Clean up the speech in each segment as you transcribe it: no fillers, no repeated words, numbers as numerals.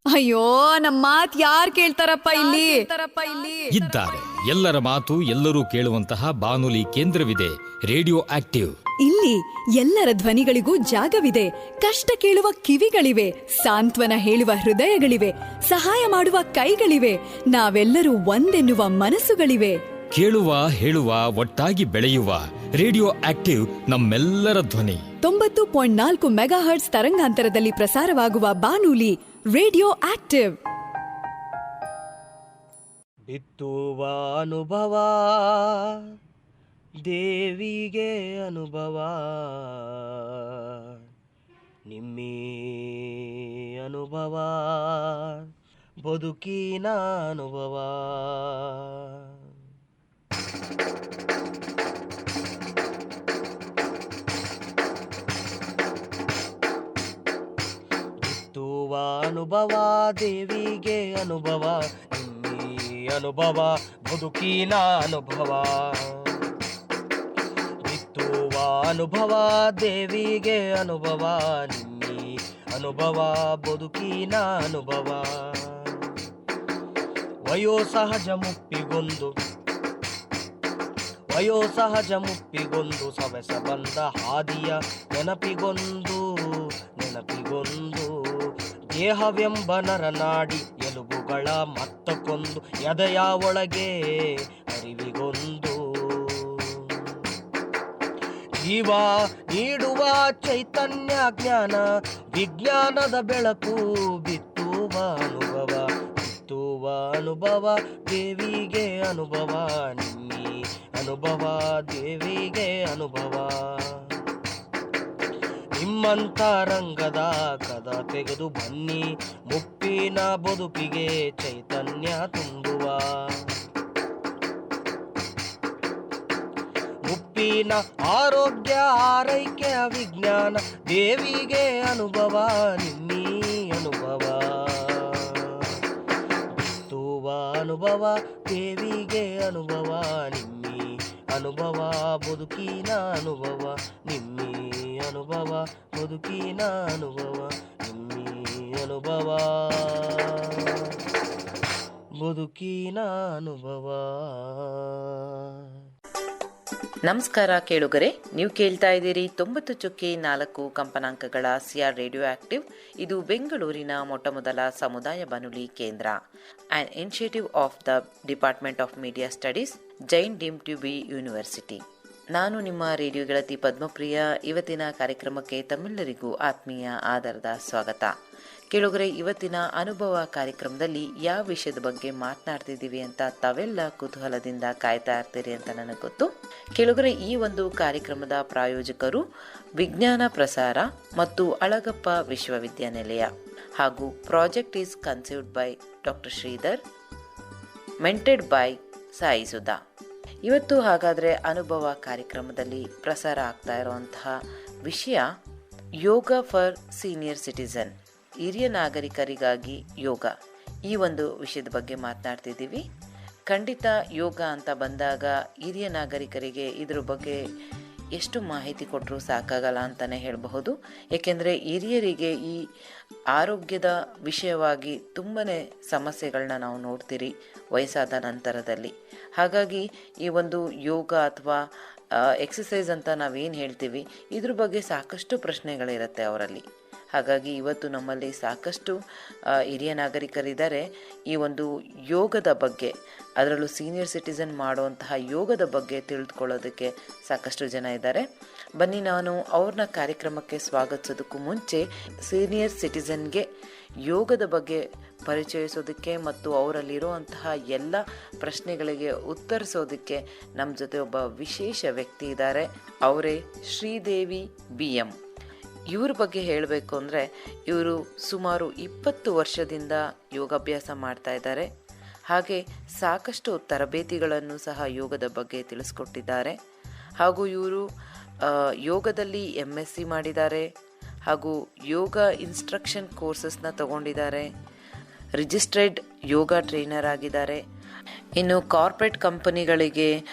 ಅಯ್ಯೋ, ನಮ್ಮ ಮಾತ್ ಯಾರ್ ಕೇಳ್ತಾರಪ್ಪ ಇಲ್ಲಿ. ಇದ್ದಾರೆ, ಎಲ್ಲರ ಮಾತು ಎಲ್ಲರೂ ಕೇಳುವಂತಹ ಬಾನುಲಿ ಕೇಂದ್ರವಿದೆ, ರೇಡಿಯೋ ಆಕ್ಟಿವ್. ಇಲ್ಲಿ ಎಲ್ಲರ ಧ್ವನಿಗಳಿಗೂ ಜಾಗವಿದೆ. ಕಷ್ಟ ಕೇಳುವ ಕಿವಿಗಳಿವೆ, ಸಾಂತ್ವನ ಹೇಳುವ ಹೃದಯಗಳಿವೆ, ಸಹಾಯ ಮಾಡುವ ಕೈಗಳಿವೆ. ನಾವೆಲ್ಲರೂ ಒಂದೆನ್ನುವ ಮನಸ್ಸುಗಳಿವೆ. ಕೇಳುವ ಹೇಳುವ ಒಟ್ಟಾಗಿ ಬೆಳೆಯುವ ರೇಡಿಯೋ ಆಕ್ಟಿವ್ ನಮ್ಮೆಲ್ಲರ ಧ್ವನಿ. 90.4 ಮೆಗಾಹರ್ಟ್ಸ್ ತರಂಗಾಂತರದಲ್ಲಿ ಪ್ರಸಾರವಾಗುವ ಬಾನುಲಿ ರೇಡಿಯೋ ಆಕ್ಟಿವ್. ಬಿತ್ತುವ ಅನುಭವ ದೇವಿಗೆ ಅನುಭವ, ನಿಮ್ಮಿ ಅನುಭವ ಬದುಕಿನ ಅನುಭವ. ಬಿತ್ತುವ ಅನುಭವ ದೇವಿಗೆ ಅನುಭವ, ಅನುಭವ ಬದುಕಿನ ಅನುಭವ. ಬಿತ್ತುವ ಅನುಭವ ದೇವಿಗೆ ಅನುಭವ, ನಿಮ್ಮಿ ಅನುಭವ ಬದುಕಿನ ಅನುಭವ. ವಯೋಸಹಜ ಮುಪ್ಪಿಗೊಂದು ಸವೆಸ ಬಂದ ಹಾದಿಯ ನೆನಪಿಗೊಂದು ದೇಹವೆಂಬ ನರನಾಡಿ ಎಲುಬುಗಳ ಮತ್ತಕ್ಕೊಂದು ಎದೆಯ ಒಳಗೆ ಅರಿವಿಗೊಂದು ಜೀವ ನೀಡುವ ಚೈತನ್ಯ ಜ್ಞಾನ ವಿಜ್ಞಾನದ ಬೆಳಕು. ಬಿತ್ತುವ ಅನುಭವ ದೇವಿಗೆ ಅನುಭವ, ನಿಮ್ಮಿ ಅನುಭವ ದೇವಿಗೆ ಅನುಭವ. ನಿಮ್ಮಂತ ರಂಗದ ಕದ ತೆಗೆದು ಬನ್ನಿ, ಮುಪ್ಪಿನ ಬದುಕಿಗೆ ಚೈತನ್ಯ ತುಂಬುವ. ಮುಪ್ಪಿನ ಆರೋಗ್ಯ ಆರೈಕೆ ವಿಜ್ಞಾನ ದೇವಿಗೆ ಅನುಭವ, ನಿಮ್ಮಿ ಅನುಭವ. ಬಿತ್ತುವ ಅನುಭವ ದೇವಿಗೆ ಅನುಭವ, ನಿಮ್ಮಿ ಅನುಭವ ಬದುಕಿನ ಅನುಭವ, ನಿಮ್ಮಿ ಅನುಭವ ಬದುಕಿನ ಅನುಭವ, ನಿಮ್ಮಿ ಅನುಭವ ಬದುಕಿನ ಅನುಭವ. ನಮಸ್ಕಾರ ಕೇಳುಗರೆ, ನೀವು ಕೇಳ್ತಾ ಇದ್ದೀರಿ 90.4 ಕಂಪನಾಂಕಗಳ ಸಿಆರ್ ರೇಡಿಯೋ ಆಕ್ಟಿವ್. ಇದು ಬೆಂಗಳೂರಿನ ಮೊಟ್ಟಮೊದಲ ಸಮುದಾಯ ಬಾನುಲಿ ಕೇಂದ್ರ, an initiative of the department of media studies, Jain deemed to be university. ನಾನು ನಿಮ್ಮ ರೇಡಿಯೋ ಗೆಳತಿ ಪದ್ಮಪ್ರಿಯ. ಇವತ್ತಿನ ಕಾರ್ಯಕ್ರಮಕ್ಕೆ ತಮ್ಮೆಲ್ಲರಿಗೂ ಆತ್ಮೀಯ ಆಧಾರದ ಸ್ವಾಗತ. ಕೇಳುಗರೆ, ಇವತ್ತಿನ ಅನುಭವ ಕಾರ್ಯಕ್ರಮದಲ್ಲಿ ಯಾವ ವಿಷಯದ ಬಗ್ಗೆ ಮಾತನಾಡ್ತಿದ್ದೀವಿ ಅಂತ ತಾವೆಲ್ಲ ಕುತೂಹಲದಿಂದ ಕಾಯ್ತಾ ಇರ್ತೀರಿ ಅಂತ ನನಗೆ ಗೊತ್ತು. ಕೇಳುಗರೆ, ಈ ಒಂದು ಕಾರ್ಯಕ್ರಮದ ಪ್ರಾಯೋಜಕರು ವಿಜ್ಞಾನ ಪ್ರಸಾರ ಮತ್ತು ಅಳಗಪ್ಪ ವಿಶ್ವವಿದ್ಯಾನಿಲಯ ಹಾಗೂ project is conceived by doctor Sridhar, mentored by Sai Sudha. ಇವತ್ತು ಹಾಗಾದರೆ ಅನುಭವ ಕಾರ್ಯಕ್ರಮದಲ್ಲಿ ಪ್ರಸಾರ ಆಗ್ತಾ ಇರುವಂತಹ ವಿಷಯ ಯೋಗ ಫಾರ್ ಸೀನಿಯರ್ ಸಿಟಿಸನ್, ಹಿರಿಯ ನಾಗರಿಕರಿಗಾಗಿ ಯೋಗ. ಈ ಒಂದು ವಿಷಯದ ಬಗ್ಗೆ ಮಾತನಾಡ್ತಿದ್ದೀವಿ. ಖಂಡಿತ ಯೋಗ ಅಂತ ಬಂದಾಗ ಹಿರಿಯ ನಾಗರಿಕರಿಗೆ ಇದ್ರ ಬಗ್ಗೆ ಎಷ್ಟು ಮಾಹಿತಿ ಕೊಟ್ಟರೂ ಸಾಕಾಗಲ್ಲ ಅಂತಲೇ ಹೇಳಬಹುದು. ಏಕೆಂದರೆ ಹಿರಿಯರಿಗೆ ಈ ಆರೋಗ್ಯದ ವಿಷಯವಾಗಿ ತುಂಬಾ ಸಮಸ್ಯೆಗಳನ್ನ ನಾವು ನೋಡ್ತೀರಿ ವಯಸ್ಸಾದ ನಂತರದಲ್ಲಿ. ಹಾಗಾಗಿ ಈ ಒಂದು ಯೋಗ ಅಥವಾ ಎಕ್ಸಸೈಸ್ ಅಂತ ನಾವೇನು ಹೇಳ್ತೀವಿ, ಇದ್ರ ಬಗ್ಗೆ ಸಾಕಷ್ಟು ಪ್ರಶ್ನೆಗಳಿರುತ್ತೆ ಅವರಲ್ಲಿ. ಹಾಗಾಗಿ ಇವತ್ತು ನಮ್ಮಲ್ಲಿ ಸಾಕಷ್ಟು ಹಿರಿಯ ನಾಗರಿಕರಿದ್ದಾರೆ. ಈ ಒಂದು ಯೋಗದ ಬಗ್ಗೆ, ಅದರಲ್ಲೂ ಸೀನಿಯರ್ ಸಿಟಿಸನ್ ಮಾಡುವಂತಹ ಯೋಗದ ಬಗ್ಗೆ ತಿಳಿದುಕೊಳ್ಳೋದಕ್ಕೆ ಸಾಕಷ್ಟು ಜನ ಇದ್ದಾರೆ. ಬನ್ನಿ, ನಾನು ಅವ್ರನ್ನ ಕಾರ್ಯಕ್ರಮಕ್ಕೆ ಸ್ವಾಗತಿಸೋದಕ್ಕೂ ಮುಂಚೆ ಸೀನಿಯರ್ ಸಿಟಿಸನ್ಗೆ ಯೋಗದ ಬಗ್ಗೆ ಪರಿಚಯಿಸೋದಕ್ಕೆ ಮತ್ತು ಅವರಲ್ಲಿರುವಂತಹ ಎಲ್ಲ ಪ್ರಶ್ನೆಗಳಿಗೆ ಉತ್ತರಿಸೋದಕ್ಕೆ ನಮ್ಮ ಜೊತೆ ಒಬ್ಬ ವಿಶೇಷ ವ್ಯಕ್ತಿ ಇದ್ದಾರೆ. ಅವರೇ ಶ್ರೀದೇವಿ BM. ಇವ್ರ ಬಗ್ಗೆ ಹೇಳಬೇಕು ಅಂದರೆ, ಇವರು ಸುಮಾರು 20 ವರ್ಷದಿಂದ ಯೋಗಾಭ್ಯಾಸ ಮಾಡ್ತಾ ಇದ್ದಾರೆ. ಹಾಗೆ ಸಾಕಷ್ಟು ತರಬೇತಿಗಳನ್ನು ಸಹ ಯೋಗದ ಬಗ್ಗೆ ತಿಳಿಸ್ಕೊಟ್ಟಿದ್ದಾರೆ. ಹಾಗೂ ಇವರು ಯೋಗದಲ್ಲಿ MSc ಮಾಡಿದ್ದಾರೆ, ಹಾಗೂ ಯೋಗ ಇನ್ಸ್ಟ್ರಕ್ಷನ್ ಕೋರ್ಸಸ್ನ ತಗೊಂಡಿದ್ದಾರೆ, ರಿಜಿಸ್ಟ್ರೇಡ್ ಯೋಗ ಟ್ರೈನರ್ ಆಗಿದ್ದಾರೆ. ಇನ್ನು ಕಾರ್ಪೊರೇಟ್ ಕಂಪನಿಗಳಿಗೆ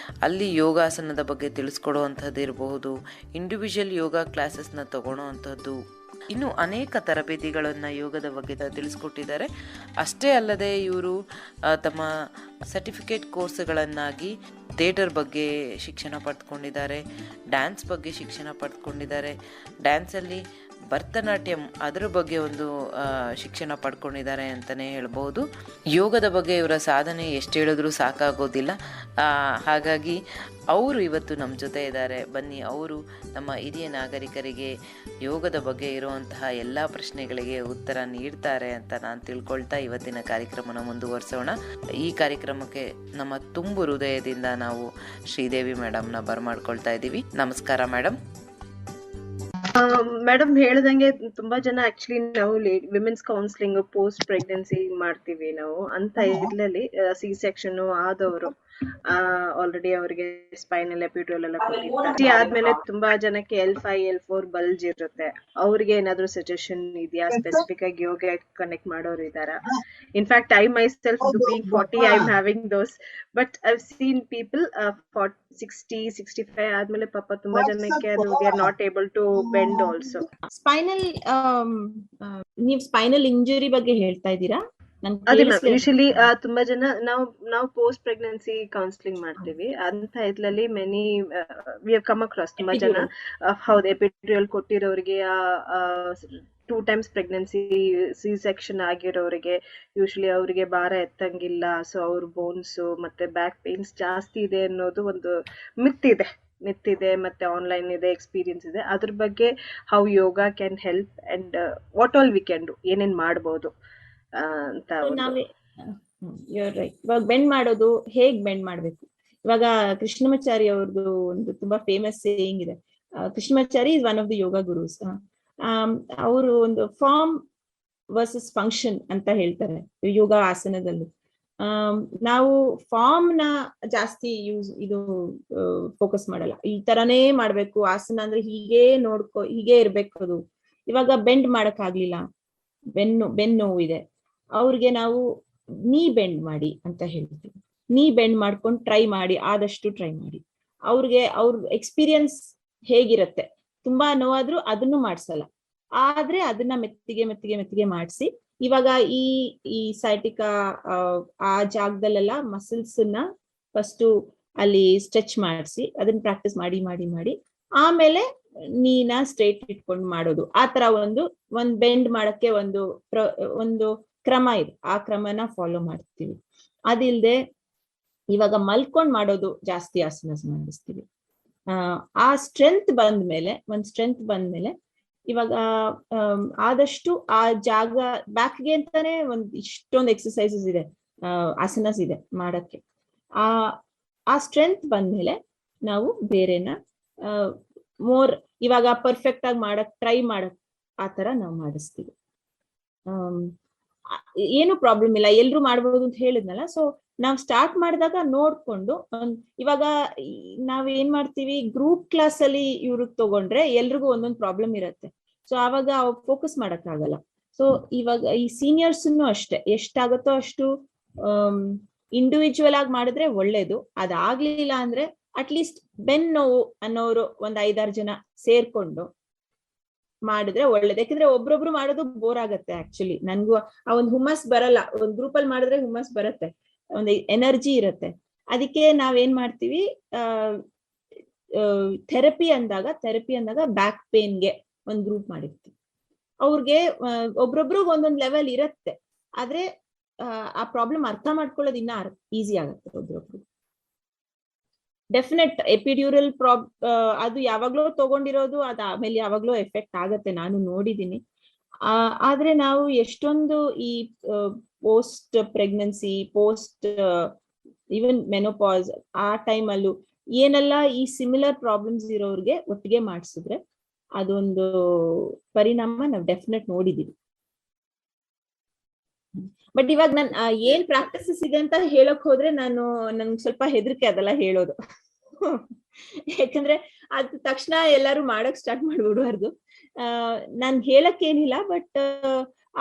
ಅಲ್ಲಿ ಯೋಗಾಸನದ ಬಗ್ಗೆ ತಿಳಿಸ್ಕೊಡುವಂಥದ್ದು ಇರಬಹುದು, ಇಂಡಿವಿಜುವಲ್ ಯೋಗ ಕ್ಲಾಸಸ್ನ ತಗೊಳ್ಳೋ ಅಂಥದ್ದು ಇನ್ನು ಅನೇಕ ತರಬೇತಿಗಳನ್ನು ಯೋಗದ ಬಗ್ಗೆ ತಿಳಿಸ್ಕೊಟ್ಟಿದ್ದಾರೆ. ಅಷ್ಟೇ ಅಲ್ಲದೆ ಇವರು ತಮ್ಮ ಸರ್ಟಿಫಿಕೇಟ್ ಕೋರ್ಸ್ಗಳನ್ನಾಗಿ ಥಿಯೇಟರ್ ಬಗ್ಗೆ ಶಿಕ್ಷಣ ಪಡೆದುಕೊಂಡಿದ್ದಾರೆ, ಡ್ಯಾನ್ಸ್ ಬಗ್ಗೆ ಶಿಕ್ಷಣ ಪಡೆದುಕೊಂಡಿದ್ದಾರೆ, ಡ್ಯಾನ್ಸಲ್ಲಿ ಭರತನಾಟ್ಯಂ ಅದರ ಬಗ್ಗೆ ಒಂದು ಶಿಕ್ಷಣ ಪಡ್ಕೊಂಡಿದ್ದಾರೆ ಅಂತಲೇ ಹೇಳ್ಬೋದು. ಯೋಗದ ಬಗ್ಗೆ ಇವರ ಸಾಧನೆ ಎಷ್ಟು ಹೇಳಿದ್ರೂ ಸಾಕಾಗೋದಿಲ್ಲ. ಹಾಗಾಗಿ ಅವರು ಇವತ್ತು ನಮ್ಮ ಜೊತೆ ಇದ್ದಾರೆ. ಬನ್ನಿ, ಅವರು ನಮ್ಮ ಹಿರಿಯ ನಾಗರಿಕರಿಗೆ ಯೋಗದ ಬಗ್ಗೆ ಇರುವಂತಹ ಎಲ್ಲ ಪ್ರಶ್ನೆಗಳಿಗೆ ಉತ್ತರ ನೀಡ್ತಾರೆ ಅಂತ ನಾನು ತಿಳ್ಕೊಳ್ತಾ ಇವತ್ತಿನ ಕಾರ್ಯಕ್ರಮನ ಮುಂದುವರಿಸೋಣ. ಈ ಕಾರ್ಯಕ್ರಮಕ್ಕೆ ನಮ್ಮ ತುಂಬು ಹೃದಯದಿಂದ ನಾವು ಶ್ರೀದೇವಿ ಮೇಡಮ್ನ ಬರಮಾಡ್ಕೊಳ್ತಾ ಇದ್ದೀವಿ. ನಮಸ್ಕಾರ ಮೇಡಮ್. ಮೇಡಮ್ ಹೇಳ್ದಂಗೆ ತುಂಬಾ ಜನ ಆಕ್ಚುಲಿ ನಾವು ವಿಮೆನ್ಸ್ ಕೌನ್ಸಿಲಿಂಗ್ ಪೋಸ್ಟ್ ಪ್ರೆಗ್ನೆನ್ಸಿ ಮಾಡ್ತೀವಿ ನಾವು. ಅಂತ ಇದ್ರಲ್ಲಿ ಸಿ ಸೆಕ್ಷನ್ ಆದವರು ಆಲ್ರೆಡಿ ಅವ್ರಿಗೆ ಸ್ಪೈನಲ್ ಎಪಿಡ್ಯೂರಲ್ ಎಲ್ಲ ಕೊಟ್ಟಿರ್ತಾರೆ. ಆದ್ಮೇಲೆ ತುಂಬಾ ಜನಕ್ಕೆ L5 L4 ಬಲ್ಜ್ ಇರುತ್ತೆ. ಅವ್ರಿಗೆ ಏನಾದ್ರು ಸಜೆಷನ್ ಇದೆಯಾ? ಸ್ಪೆಸಿಫಿಕ್ ಆಗಿ ಯೋಗ ಕನೆಕ್ಟ್ ಮಾಡೋರು ಇದಾರಾ? In fact I myself being 40 I am having those, but I seen people 60-65 ಆದ್ಮೇಲೆ ಪಾಪ ತುಂಬಾ ಜನಕ್ಕೆ ಅದು they are not able to bend also. Spinal ನೀವು ಸ್ಪೈನಲ್ ಇಂಜುರಿ ಬಗ್ಗೆ ಹೇಳ್ತಾ ಇದ್ದೀರಾ? ಅದೇ ಮ್ಯಾಮ್, ಯೂಶಲಿ ತುಂಬಾ ಜನ ನಾವು ಪೋಸ್ಟ್ ಪ್ರೆಗ್ನೆನ್ಸಿ ಕೌನ್ಸಿಲಿಂಗ್ ಮಾಡ್ತೀವಿ. ಅಂತ ಇದ್ರಲ್ಲಿ many we have come across ತುಂಬಾ ಜನ ಹೌದು ಎಪಿಡ್ಯೂರಲ್ ಕೊಟ್ಟಿರೋರಿಗೆ, 2 times ಪ್ರೆಗ್ನೆನ್ಸಿ ಸಿ ಸೆಕ್ಷನ್ ಆಗಿರೋರಿಗೆ ಯೂಶಲಿ ಅವರಿಗೆ ಭಾರ ಎತ್ತಂಗಿಲ್ಲ, ಸೊ ಅವ್ರ ಬೋನ್ಸ್ ಮತ್ತೆ ಬ್ಯಾಕ್ ಪೇನ್ಸ್ ಜಾಸ್ತಿ ಇದೆ ಅನ್ನೋದು ಒಂದು ಮಿತ್ ಇದೆ. ಮತ್ತೆ ಆನ್ಲೈನ್ ಇದೆ, ಎಕ್ಸ್ಪೀರಿಯನ್ಸ್ ಇದೆ. ಅದ್ರ ಬಗ್ಗೆ how yoga can help and what all we can do, ಏನೇನ್ ಮಾಡ್ಬೋದು ಅಂತ. ಇವಾಗ ಬೆಂಡ್ ಮಾಡೋದು ಹೇಗ್ ಬೆಂಡ್ ಮಾಡ್ಬೇಕು? ಇವಾಗ ಕೃಷ್ಣಮಾಚಾರಿ ಅವ್ರದ್ದು ಒಂದು ತುಂಬಾ ಫೇಮಸ್ ಸೇಯಿಂಗ್ ಇದೆ. Krishnamachari is one of the yoga gurus. ಅವರು ಒಂದು ಫಾರ್ಮ್ ವರ್ಸಸ್ ಫಂಕ್ಷನ್ ಅಂತ ಹೇಳ್ತಾರೆ ಯೋಗ ಆಸನದಲ್ಲಿ. ನಾವು ಫಾರ್ಮ್ ನ ಜಾಸ್ತಿ ಇದು ಫೋಕಸ್ ಮಾಡಲ್ಲ. ಈ ತರನೇ ಮಾಡ್ಬೇಕು ಆಸನ ಅಂದ್ರೆ ಹೀಗೆ ಇರ್ಬೇಕು ಅದು. ಇವಾಗ ಬೆಂಡ್ ಮಾಡಕ್ ಆಗ್ಲಿಲ್ಲ, ಬೆನ್ನು ನೋವು ಇದೆ, ಅವ್ರಿಗೆ ನಾವು ನೀ ಬೆಂಡ್ ಮಾಡಿ ಅಂತ ಹೇಳ್ತೀವಿ. ನೀ ಬೆಂಡ್ ಮಾಡ್ಕೊಂಡು ಆದಷ್ಟು ಟ್ರೈ ಮಾಡಿ. ಅವ್ರ ಎಕ್ಸ್ಪೀರಿಯನ್ಸ್ ಹೇಗಿರತ್ತೆ, ತುಂಬಾ ನೋವಾದ್ರೂ ಅದನ್ನು ಮಾಡ್ಸಲ್ಲ, ಆದ್ರೆ ಅದನ್ನ ಮೆತ್ತಿಗೆ ಮಾಡಿಸಿ ಇವಾಗ ಈ ಸೈಟಿಕ ಆ ಜಾಗದಲ್ಲೆಲ್ಲ ಮಸಲ್ಸ್ ನ ಫಸ್ಟ್ ಅಲ್ಲಿ ಸ್ಟ್ರೆಚ್ ಮಾಡಿಸಿ ಅದನ್ನ ಪ್ರಾಕ್ಟೀಸ್ ಮಾಡಿ ಆಮೇಲೆ ನೀನ ಸ್ಟ್ರೇಟ್ ಇಟ್ಕೊಂಡು ಮಾಡೋದು. ಆ ತರ ಒಂದು ಬೆಂಡ್ ಮಾಡಕ್ಕೆ ಒಂದು ಕ್ರಮ ಇದೆ. ಆ ಕ್ರಮನ ಫಾಲೋ ಮಾಡ್ತೀವಿ. ಅದಿಲ್ದೆ ಇವಾಗ ಮಲ್ಕೊಂಡ್ ಮಾಡೋದು ಜಾಸ್ತಿ ಆಸನ ಮಾಡಿಸ್ತೀವಿ. ಆ ಸ್ಟ್ರೆಂತ್ ಬಂದ್ಮೇಲೆ ಇವಾಗ ಆದಷ್ಟು ಆ ಜಾಗ ಬ್ಯಾಕ್ಗೆ ಅಂತಾನೆ ಇಷ್ಟೊಂದು ಎಕ್ಸರ್ಸೈಸಸ್ ಇದೆ, ಆಸನಸ್ ಇದೆ ಮಾಡಕ್ಕೆ. ಆ ಸ್ಟ್ರೆಂತ್ ಬಂದ್ಮೇಲೆ ನಾವು ಬೇರೆನ ಮೋರ್ ಇವಾಗ ಪರ್ಫೆಕ್ಟ್ ಆಗಿ ಟ್ರೈ ಮಾಡಕ್ ಆ ತರ ನಾವು ಮಾಡಿಸ್ತೀವಿ. ಏನು ಪ್ರಾಬ್ಲಮ್ ಇಲ್ಲ, ಎಲ್ರು ಮಾಡ್ಬೋದು ಅಂತ ಹೇಳಿದ್ನಲ್ಲ. ಸೊ ನಾವ್ ಸ್ಟಾರ್ಟ್ ಮಾಡಿದಾಗ ನೋಡ್ಕೊಂಡು ಇವಾಗ ನಾವೇನ್ ಮಾಡ್ತೀವಿ, ಗ್ರೂಪ್ ಕ್ಲಾಸ್ ಅಲ್ಲಿ ಇವ್ರಿಗೆ ತಗೊಂಡ್ರೆ ಎಲ್ರಿಗೂ ಒಂದೊಂದು ಪ್ರಾಬ್ಲಮ್ ಇರತ್ತೆ. ಸೊ ಆವಾಗ ಫೋಕಸ್ ಮಾಡಕ್ ಆಗಲ್ಲ. ಸೊ ಇವಾಗ ಈ ಸೀನಿಯರ್ಸ್ ಅಷ್ಟೇ, ಎಷ್ಟಾಗತ್ತೋ ಅಷ್ಟು ಇಂಡಿವಿಜುವಲ್ ಆಗಿ ಮಾಡಿದ್ರೆ ಒಳ್ಳೇದು. ಅದಾಗ್ಲಿಲ್ಲ ಅಂದ್ರೆ ಅಟ್ಲೀಸ್ಟ್ ಬೆನ್ನು ನೋವು ಅನ್ನೋರು 5-6 ಜನ ಸೇರ್ಕೊಂಡು ಮಾಡಿದ್ರೆ ಒಳ್ಳೇದು. ಯಾಕಂದ್ರೆ ಒಬ್ರೊಬ್ರು ಮಾಡೋದು ಬೋರ್ ಆಗತ್ತೆ. ಆಕ್ಚುಲಿ ನನ್ಗೂ ಆ ಒಂದು ಹುಮ್ಮಸ್ ಬರಲ್ಲ. ಒಂದ್ ಗ್ರೂಪ್ ಅಲ್ಲಿ ಮಾಡಿದ್ರೆ ಹುಮ್ಮಸ್ ಬರತ್ತೆ, ಒಂದು ಎನರ್ಜಿ ಇರತ್ತೆ. ಅದಕ್ಕೆ ನಾವೇನ್ ಮಾಡ್ತೀವಿ, ಥೆರಪಿ ಅಂದಾಗ ಬ್ಯಾಕ್ ಪೇನ್ಗೆ ಒಂದ್ ಗ್ರೂಪ್ ಮಾಡಿರ್ತೀವಿ. ಅವ್ರಿಗೆ ಒಬ್ರೊಬ್ರಿಗೆ ಒಂದೊಂದ್ ಲೆವೆಲ್ ಇರತ್ತೆ, ಆದ್ರೆ ಆ ಪ್ರಾಬ್ಲಮ್ ಅರ್ಥ ಮಾಡ್ಕೊಳ್ಳೋದು ಇನ್ನ ಈಸಿ ಆಗತ್ತೆ ಒಬ್ರೊಬ್ರು. ಡೆಫಿನೆಟ್ ಎಪಿಡ್ಯೂರಲ್ ಅದು ಯಾವಾಗ್ಲೂ ತಗೊಂಡಿರೋದು ಅದು ಆಮೇಲೆ ಯಾವಾಗ್ಲೂ ಎಫೆಕ್ಟ್ ಆಗತ್ತೆ, ನಾನು ನೋಡಿದೀನಿ. ಆದ್ರೆ ನಾವು ಎಷ್ಟೊಂದು ಈ post pregnancy, post even menopause ಆ ಟೈಮ್ ಅಲ್ಲೂ ಏನೆಲ್ಲ ಈ ಸಿಮಿಲರ್ ಪ್ರಾಬ್ಲಮ್ಸ್ ಇರೋರ್ಗೆ ಒಟ್ಟಿಗೆ ಮಾಡಿಸಿದ್ರೆ ಅದೊಂದು ಪರಿಣಾಮ ನಾವು ಡೆಫಿನೆಟ್ ನೋಡಿದೀವಿ. ಬಟ್ ಇವಾಗ ನಾನು ಏನ್ ಪ್ರಾಕ್ಟೀಸಸ್ ಇದೆ ಅಂತ ಹೇಳಕ್ ಹೋದ್ರೆ ನನ್ಗೆ ಸ್ವಲ್ಪ ಹೆದರಿಕೆ ಅದೆಲ್ಲ ಹೇಳೋದು. ಯಾಕಂದ್ರೆ ಅದ್ ತಕ್ಷಣ ಎಲ್ಲಾರು ಮಾಡಕ್ ಸ್ಟಾರ್ಟ್ ಮಾಡ್ಬಿಡ್ಬಾರ್ದು. ನಾನ್ ಹೇಳಕ್ ಏನಿಲ್ಲ, ಬಟ್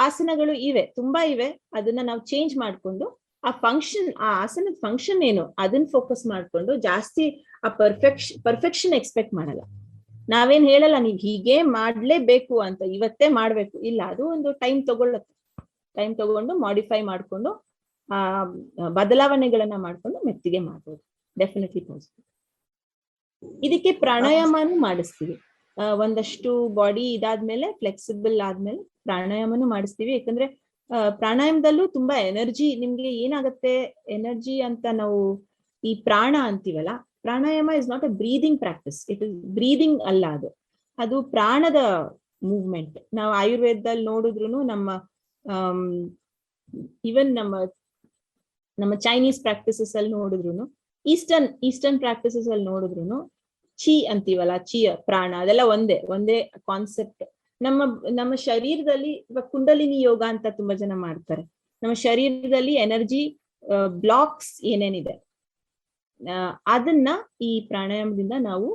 ಆಸನಗಳು ತುಂಬಾ ಇವೆ. ಅದನ್ನ ನಾವು ಚೇಂಜ್ ಮಾಡ್ಕೊಂಡು ಆ ಆಸನದ ಫಂಕ್ಷನ್ ಏನು ಅದನ್ನ ಫೋಕಸ್ ಮಾಡ್ಕೊಂಡು ಜಾಸ್ತಿ ಆ ಪರ್ಫೆಕ್ಷನ್ ಎಕ್ಸ್ಪೆಕ್ಟ್ ಮಾಡಲ್ಲ. ನಾವೇನ್ ಹೇಳಲ್ಲ ನೀವ್ ಹೀಗೆ ಮಾಡ್ಲೇಬೇಕು ಅಂತ, ಇವತ್ತೇ ಮಾಡ್ಬೇಕು ಇಲ್ಲ. ಅದು ಒಂದು ಟೈಮ್ ತಗೊಳ್ಳತ್ತೆ. ಟೈಮ್ ತಗೊಂಡು ಮಾಡಿಫೈ ಮಾಡ್ಕೊಂಡು ಆ ಬದಲಾವಣೆಗಳನ್ನ ಮಾಡ್ಕೊಂಡು ಮೆತ್ತಿಗೆ ಮಾಡ್ಬೋದು. Definitely possible. ಇದಕ್ಕೆ ಪ್ರಾಣಾಯಾಮನೂ ಮಾಡಿಸ್ತೀವಿ. ಒಂದಷ್ಟು ಬಾಡಿ ಇದಾದ್ಮೇಲೆ ಫ್ಲೆಕ್ಸಿಬಲ್ ಆದ್ಮೇಲೆ ಪ್ರಾಣಾಯಾಮನೂ ಮಾಡಿಸ್ತೀವಿ. ಯಾಕಂದ್ರೆ ಪ್ರಾಣಾಯಾಮದಲ್ಲೂ ತುಂಬಾ ಎನರ್ಜಿ ನಿಮ್ಗೆ ಏನಾಗತ್ತೆ, ಎನರ್ಜಿ ಅಂತ ನಾವು ಈ ಪ್ರಾಣ ಅಂತೀವಲ್ಲ, pranayama is not a breathing practice. It is breathing ಅಲ್ಲ, ಅದು ಪ್ರಾಣದ ಮೂವ್ಮೆಂಟ್. ನಾವು ಆಯುರ್ವೇದದಲ್ಲಿ ನೋಡಿದ್ರು, ನಮ್ಮ ಈವನ್ ನಮ್ಮ ಚೈನೀಸ್ ಪ್ರಾಕ್ಟಿಸಸ್ ಅಲ್ಲಿ ನೋಡಿದ್ರು, ಈಸ್ಟರ್ನ್ ಪ್ರಾಕ್ಟಿಸಸ್ ಅಲ್ಲಿ ನೋಡಿದ್ರು, ಚಿ ಅಂತೀವಲ್ಲ, ಚಿ ಪ್ರಾಣ, ಅದೆಲ್ಲ ಒಂದೇ ಕಾನ್ಸೆಪ್ಟ್. ನಮ್ಮ ಶರೀರದಲ್ಲಿ ಇವಾಗ ಕುಂಡಲಿನಿ ಯೋಗ ಅಂತ ತುಂಬಾ ಜನ ಮಾಡ್ತಾರೆ. ನಮ್ಮ ಶರೀರದಲ್ಲಿ ಎನರ್ಜಿ ಬ್ಲಾಕ್ಸ್ ಏನೇನಿದೆ ಅದನ್ನ ಈ ಪ್ರಾಣಾಯಾಮದಿಂದ ನಾವು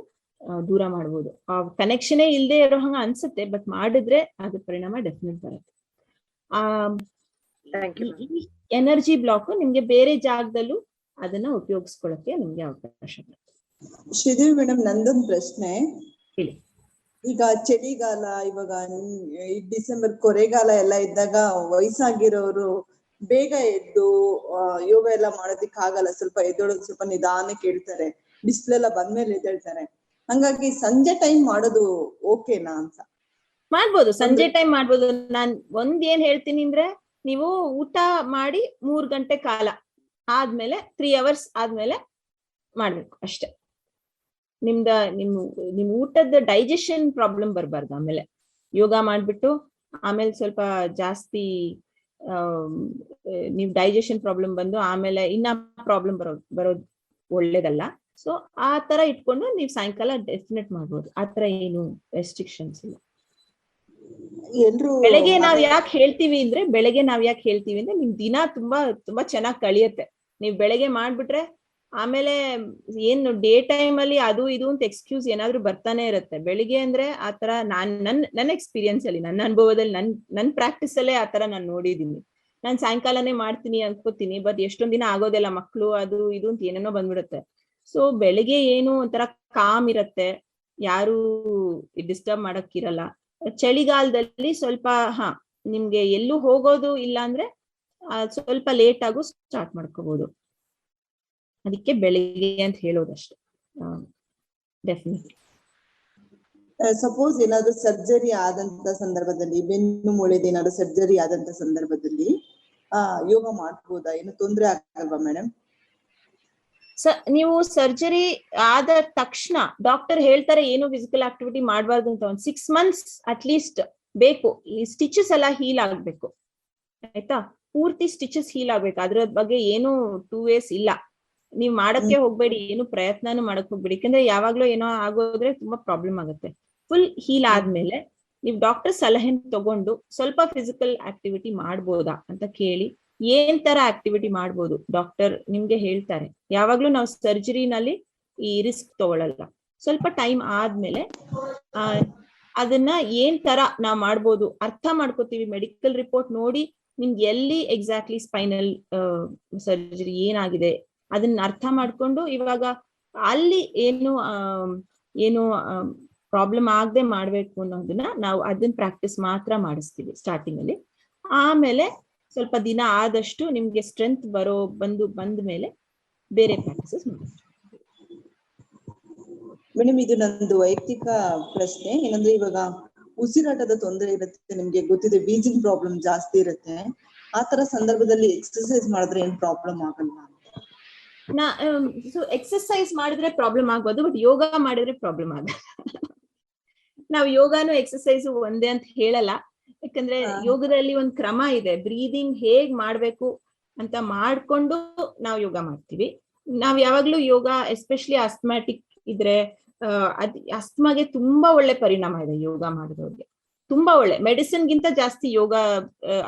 ದೂರ ಮಾಡ್ಬೋದು. ಆ ಕನೆಕ್ಷನೇ ಇಲ್ಲದೆ ಇರೋ ಹಂಗ ಅನ್ಸುತ್ತೆ, ಬಟ್ ಮಾಡಿದ್ರೆ ಅದ್ರ ಪರಿಣಾಮ ಡೆಫಿನೆಟ್ ಬರುತ್ತೆ. ಈ ಎನರ್ಜಿ ಬ್ಲಾಕ್ ನಿಮ್ಗೆ ಬೇರೆ ಜಾಗದಲ್ಲೂ ಅದನ್ನ ಉಪಯೋಗಿಸ್ಕೊಳ್ಳಕ್ಕೆ ನಿಮ್ಗೆ ಅವಕಾಶ ಬರುತ್ತೆ. ಶ್ರೀದೇವಿ ಮೇಡಮ್, ನಂದೊಂದು ಪ್ರಶ್ನೆ. ಹೇಳಿ. ಈಗ ಚಳಿಗಾಲ, ಇವಾಗ ಈ ಡಿಸೆಂಬರ್ ಕೊರೆಗಾಲ ಎಲ್ಲ ಇದ್ದಾಗ ವಯಸ್ಸಾಗಿರೋರು ಬೇಗ ಎದ್ದು ಯೋಗ ಎಲ್ಲ ಮಾಡೋದಿಕ್ ಆಗಲ್ಲ, ಸ್ವಲ್ಪ ಎದ್ದೊಳೋದು ಸ್ವಲ್ಪ ನಿಧಾನಕ್ಕೆ ಹೇಳ್ತಾರೆ, ಬಿಸಿಲೆಲ್ಲ ಬಂದ್ಮೇಲೆ ಎದ್ದೇಳ್ತಾರೆ. ಹಂಗಾಗಿ ಸಂಜೆ ಟೈಮ್ ಮಾಡೋದು ಓಕೆನಾ ಅಂತ? ಮಾಡ್ಬೋದು, ಸಂಜೆ ಟೈಮ್ ಮಾಡ್ಬೋದು. ನಾನ್ ಏನ್ ಹೇಳ್ತೀನಿ ಅಂದ್ರೆ, ನೀವು ಊಟ ಮಾಡಿ 3 ಗಂಟೆ ಕಾಲ ಆದ್ಮೇಲೆ 3 hours ಆದ್ಮೇಲೆ ಮಾಡ್ಬೇಕು ಅಷ್ಟೇ. ನಿಮ್ ಊಟದ ಡೈಜೆಷನ್ ಪ್ರಾಬ್ಲಮ್ ಬರ್ಬಾರ್ದು. ಆಮೇಲೆ ಯೋಗ ಮಾಡ್ಬಿಟ್ಟು ಆಮೇಲೆ ಸ್ವಲ್ಪ ಜಾಸ್ತಿ ನೀವ್ ಡೈಜೆಷನ್ ಪ್ರಾಬ್ಲಮ್ ಬಂದು ಆಮೇಲೆ ಇನ್ನ ಪ್ರಾಬ್ಲಮ್ ಬರೋದು ಒಳ್ಳೇದಲ್ಲ. ಸೊ ಆ ತರ ಇಟ್ಕೊಂಡು ನೀವ್ ಸಾಯಂಕಾಲ ಡೆಫಿನೆಟ್ ಮಾಡ್ಬೋದು. ಆತರ ಏನು ರೆಸ್ಟ್ರಿಕ್ಷನ್ಸ್ ಇಲ್ಲ. ಬೆಳಗ್ಗೆ ನಾವ್ ಯಾಕೆ ಹೇಳ್ತೀವಿ ಅಂದ್ರೆ ನಿಮ್ ದಿನ ತುಂಬಾ ಚೆನ್ನಾಗಿ ಕಳಿಯತ್ತೆ. ನೀವ್ ಬೆಳಗ್ಗೆ ಮಾಡ್ಬಿಟ್ರೆ ಆಮೇಲೆ ಏನು ಡೇ ಟೈಮ್ ಅಲ್ಲಿ ಅದು ಇದು ಅಂತ ಎಕ್ಸ್ಕ್ಯೂಸ್ ಏನಾದ್ರು ಬರ್ತಾನೆ ಇರುತ್ತೆ. ಬೆಳಿಗ್ಗೆ ಅಂದ್ರೆ ಆತರ ನನ್ನ ಎಕ್ಸ್ಪೀರಿಯನ್ಸ್ ಅಲ್ಲಿ, ನನ್ನ ಅನುಭವದಲ್ಲಿ, ನನ್ ಪ್ರಾಕ್ಟೀಸ್ ಅಲ್ಲೇ ಆತರ ನಾನು ನೋಡಿದೀನಿ. ನಾನ್ ಸಾಯಂಕಾಲನೇ ಮಾಡ್ತೀನಿ ಅನ್ಕೋತೀನಿ, ಬಟ್ ಎಷ್ಟೊಂದ್ ದಿನ ಆಗೋದಿಲ್ಲ, ಮಕ್ಳು ಅದು ಇದು ಅಂತ ಏನೇನೋ ಬಂದ್ಬಿಡುತ್ತೆ. ಸೊ ಬೆಳಿಗ್ಗೆ ಏನು ಒಂಥರ ಕಾಮ್ ಇರತ್ತೆ, ಯಾರು ಡಿಸ್ಟರ್ಬ್ ಮಾಡಕ್ಕಿರಲ್ಲ. ಚಳಿಗಾಲದಲ್ಲಿ ಸ್ವಲ್ಪ ನಿಮ್ಗೆ ಎಲ್ಲೂ ಹೋಗೋದು ಇಲ್ಲ ಅಂದ್ರೆ ಸ್ವಲ್ಪ ಲೇಟ್ ಆಗು ಸ್ಟಾರ್ಟ್ ಮಾಡ್ಕೋಬಹುದು. ಅದಕ್ಕೆ ಬೆಳಿಗ್ಗೆ ಅಂತ ಹೇಳೋದಷ್ಟೇ. ಡೆಫಿನೆಟ್ಲಿ. ಸಪೋಸ್ ಏನಾದ್ರು ಸರ್ಜರಿ ಆದಂತ ಸಂದರ್ಭದಲ್ಲಿ, ಬೆನ್ನು ಮೂಳೆದ ಏನಾದ್ರು ಸರ್ಜರಿ ಆದಂತ ಸಂದರ್ಭದಲ್ಲಿ ಯೋಗ ಮಾಡ್ಬೋದಾ? ಏನು ತೊಂದ್ರೆ ಆಗಲ್ವಾ ಮೇಡಮ್? ನೀವು ಸರ್ಜರಿ ಆದ ತಕ್ಷಣ ಡಾಕ್ಟರ್ ಹೇಳ್ತಾರೆ ಏನು ಫಿಸಿಕಲ್ ಆಕ್ಟಿವಿಟಿ ಮಾಡಬಾರ್ದು ಅಂತ. 6 months ಅಟ್ಲೀಸ್ಟ್ ಬೇಕು. ಈ ಸ್ಟಿಚಸ್ ಎಲ್ಲ ಹೀಲ್ ಆಗ್ಬೇಕು, ಆಯ್ತಾ? ಪೂರ್ತಿ ಸ್ಟಿಚಸ್ ಹೀಲ್ ಆಗ್ಬೇಕು. ಅದ್ರ ಬಗ್ಗೆ ಏನು 2 ways ಇಲ್ಲ. ನೀವ್ ಮಾಡಕ್ಕೆ ಹೋಗ್ಬೇಡಿ, ಏನು ಪ್ರಯತ್ನನೂ ಮಾಡಕ್ ಹೋಗ್ಬೇಡಿ. ಯಾಕಂದ್ರೆ ಯಾವಾಗ್ಲೂ ಏನೋ ಆಗೋದ್ರೆ ತುಂಬಾ ಪ್ರಾಬ್ಲಮ್ ಆಗುತ್ತೆ. ಫುಲ್ ಹೀಲ್ ಆದ್ಮೇಲೆ ನೀವ್ ಡಾಕ್ಟರ್ ಸಲಹೆ ತಗೊಂಡು ಸ್ವಲ್ಪ ಫಿಸಿಕಲ್ ಆಕ್ಟಿವಿಟಿ ಮಾಡ್ಬೋದಾ ಅಂತ ಕೇಳಿ, ಏನ್ ತರ ಆಕ್ಟಿವಿಟಿ ಮಾಡ್ಬೋದು ಡಾಕ್ಟರ್ ನಿಮ್ಗೆ ಹೇಳ್ತಾರೆ. ಯಾವಾಗ್ಲೂ ನಾವು ಸರ್ಜರಿನಲ್ಲಿ ಈ ರಿಸ್ಕ್ ತಗೊಳಲ್ಲ. ಸ್ವಲ್ಪ ಟೈಮ್ ಆದ್ಮೇಲೆ ಅದನ್ನ ಏನ್ ತರ ನಾವ್ ಮಾಡ್ಬೋದು ಅರ್ಥ ಮಾಡ್ಕೋತೀವಿ. ಮೆಡಿಕಲ್ ರಿಪೋರ್ಟ್ ನೋಡಿ ನಿಮ್ಗೆ ಎಲ್ಲಿ ಎಕ್ಸಾಕ್ಟ್ಲಿ ಸ್ಪೈನಲ್ ಸರ್ಜರಿ ಏನಾಗಿದೆ ಅದನ್ನ ಅರ್ಥ ಮಾಡ್ಕೊಂಡು, ಇವಾಗ ಅಲ್ಲಿ ಏನು ಪ್ರಾಬ್ಲಮ್ ಆಗದೆ ಮಾಡ್ಬೇಕು ಅನ್ನೋದನ್ನ ನಾವು ಅದನ್ನ ಪ್ರಾಕ್ಟೀಸ್ ಮಾತ್ರ ಮಾಡಿಸ್ತೀವಿ ಸ್ಟಾರ್ಟಿಂಗ್ ಅಲ್ಲಿ. ಆಮೇಲೆ ಸ್ವಲ್ಪ ದಿನ ಆದಷ್ಟು ನಿಮ್ಗೆ ಸ್ಟ್ರೆಂತ್ ಬಂದ ಮೇಲೆ ಬೇರೆ ಪ್ರಾಕ್ಟೀಸಸ್ ಮಾಡ್ತೀವಿ. ಮೇಡಮ್, ಇದು ನಂದು ವೈಯಕ್ತಿಕ ಪ್ರಶ್ನೆ. ಏನಂದ್ರೆ ಇವಾಗ ಉಸಿರಾಟದ ತೊಂದರೆ ಇರುತ್ತೆ, ನಿಮ್ಗೆ ಗೊತ್ತಿದೆ, ವೀಸಿಂಗ್ ಪ್ರಾಬ್ಲಮ್ ಜಾಸ್ತಿ ಇರುತ್ತೆ. ಆತರ ಸಂದರ್ಭದಲ್ಲಿ ಎಕ್ಸರ್ಸೈಸ್ ಮಾಡಿದ್ರೆ ಏನ್ ಪ್ರಾಬ್ಲಮ್ ಆಗಲ್ವಾ? ಎಕ್ಸರ್ಸೈಸ್ ಮಾಡಿದ್ರೆ ಪ್ರಾಬ್ಲಮ್ ಆಗ್ಬೋದು, ಬಟ್ ಯೋಗ ಮಾಡಿದ್ರೆ ಪ್ರಾಬ್ಲಮ್ ಆಗಲ್ಲ. ನಾವು ಯೋಗಾನು ಎಕ್ಸರ್ಸೈಸ್ ಒಂದೇ ಅಂತ ಹೇಳಲ್ಲ. ಯಾಕಂದ್ರೆ ಯೋಗದಲ್ಲಿ ಒಂದ್ ಕ್ರಮ ಇದೆ, ಬ್ರೀದಿಂಗ್ ಹೇಗ್ ಮಾಡ್ಬೇಕು ಅಂತ ಮಾಡ್ಕೊಂಡು ನಾವು ಯೋಗ ಮಾಡ್ತೀವಿ. ನಾವ್ ಯಾವಾಗ್ಲೂ ಯೋಗ, ಎಸ್ಪೆಷಲಿ ಅಸ್ಮ್ಯಾಟಿಕ್ ಇದ್ರೆ ಅಸ್ಮಾಗೆ ತುಂಬಾ ಒಳ್ಳೆ ಪರಿಣಾಮ ಇದೆ ಯೋಗ ಮಾಡಿದವ್ರಿಗೆ. ತುಂಬಾ ಒಳ್ಳೆ, ಮೆಡಿಸಿನ್ಗಿಂತ ಜಾಸ್ತಿ ಯೋಗ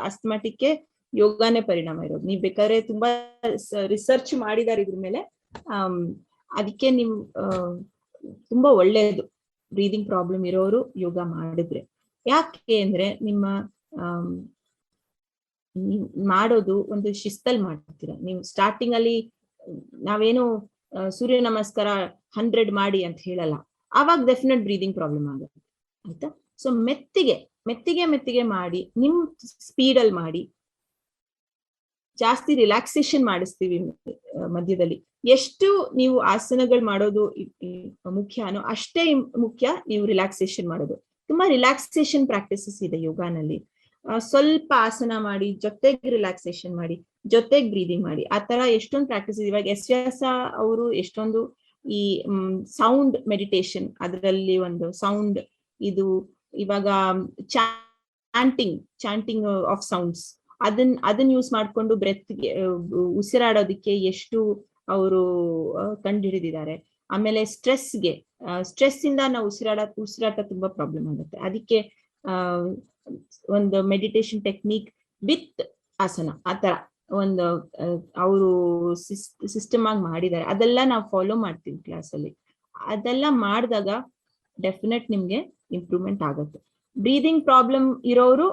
ಅಸ್ಮ್ಯಾಟಿಕ್ಗೆ ಯೋಗಾನೇ ಪರಿಣಾಮ ಇರೋದು. ನೀವ್ ಬೇಕಾದ್ರೆ ತುಂಬಾ ರಿಸರ್ಚ್ ಮಾಡಿದಾರೆ ಇದ್ರ ಮೇಲೆ. ಅದಕ್ಕೆ ನಿಮ್ ತುಂಬಾ ಒಳ್ಳೇದು ಬ್ರೀದಿಂಗ್ ಪ್ರಾಬ್ಲಮ್ ಇರೋರು ಯೋಗ ಮಾಡಿದ್ರೆ. ಯಾಕೆ ಅಂದ್ರೆ ನಿಮ್ಮ ಮಾಡೋದು ಒಂದು ಶಿಸ್ತಲ್ಲಿ ಮಾಡ್ತೀರಾ ನೀವು. ಸ್ಟಾರ್ಟಿಂಗ್ ಅಲ್ಲಿ ನಾವೇನು ಸೂರ್ಯ ನಮಸ್ಕಾರ 100 ಮಾಡಿ ಅಂತ ಹೇಳಲ್ಲ. ಆವಾಗ ಡೆಫಿನೆಟ್ ಬ್ರೀದಿಂಗ್ ಪ್ರಾಬ್ಲಮ್ ಆಗುತ್ತೆ. ಆಯ್ತಾ? ಸೊ ಮೆತ್ತಿಗೆ ಮೆತ್ತಿಗೆ ಮೆತ್ತಿಗೆ ಮಾಡಿ, ನಿಮ್ ಸ್ಪೀಡಲ್ಲಿ ಮಾಡಿ, ಜಾಸ್ತಿ ರಿಲ್ಯಾಕ್ಸೇಷನ್ ಮಾಡಿಸ್ತೀವಿ ಮಧ್ಯದಲ್ಲಿ. ಎಷ್ಟು ನೀವು ಆಸನಗಳು ಮಾಡೋದು ಮುಖ್ಯನೋ ಅಷ್ಟೇ ಮುಖ್ಯ ನೀವು ರಿಲ್ಯಾಕ್ಸೇಷನ್ ಮಾಡೋದು. ತುಂಬಾ ರಿಲ್ಯಾಕ್ಸೇಷನ್ ಪ್ರಾಕ್ಟೀಸಸ್ ಇದೆ ಯೋಗಾನಲ್ಲಿ. ಸ್ವಲ್ಪ ಆಸನ ಮಾಡಿ, ಜೊತೆಗೆ ರಿಲ್ಯಾಕ್ಸೇಷನ್ ಮಾಡಿ, ಜೊತೆಗೆ ಬ್ರೀದಿಂಗ್ ಮಾಡಿ, ಆ ತರ ಎಷ್ಟೊಂದು ಪ್ರಾಕ್ಟೀಸ್. ಇವಾಗ ಎಸ್ ಅವರು ಎಷ್ಟೊಂದು ಈ ಸೌಂಡ್ ಮೆಡಿಟೇಷನ್, ಅದರಲ್ಲಿ ಒಂದು ಸೌಂಡ್ ಇದು, ಇವಾಗ ಚಾಂಟಿಂಗ್ ಆಫ್ ಸೌಂಡ್ಸ್, ಅದನ್ನ ಯೂಸ್ ಮಾಡ್ಕೊಂಡು ಬ್ರೆತ್ಗೆ ಉಸಿರಾಡೋದಕ್ಕೆ ಎಷ್ಟು ಅವರು ಕಂಡುಹಿಡಿದಿದ್ದಾರೆ. ಆಮೇಲೆ ಸ್ಟ್ರೆಸ್ ಇಂದ ನಾವು ಉಸಿರಾಟ ತುಂಬಾ ಪ್ರಾಬ್ಲಮ್ ಆಗುತ್ತೆ. ಅದಕ್ಕೆ ಒಂದು ಮೆಡಿಟೇಷನ್ ಟೆಕ್ನಿಕ್ ವಿತ್ ಆಸನ, ಆತರ ಒಂದು ಅವರು ಸಿಸ್ಟಮ್ ಆಗಿ ಮಾಡಿದ್ದಾರೆ. ಅದೆಲ್ಲ ನಾವು ಫಾಲೋ ಮಾಡ್ತೀವಿ ಕ್ಲಾಸಲ್ಲಿ. ಅದೆಲ್ಲ ಮಾಡಿದಾಗ ಡೆಫಿನೆಟ್ ನಿಮ್ಗೆ ಇಂಪ್ರೂವ್ಮೆಂಟ್ ಆಗುತ್ತೆ. ಬ್ರೀದಿಂಗ್ ಪ್ರಾಬ್ಲಮ್ ಇರೋರು,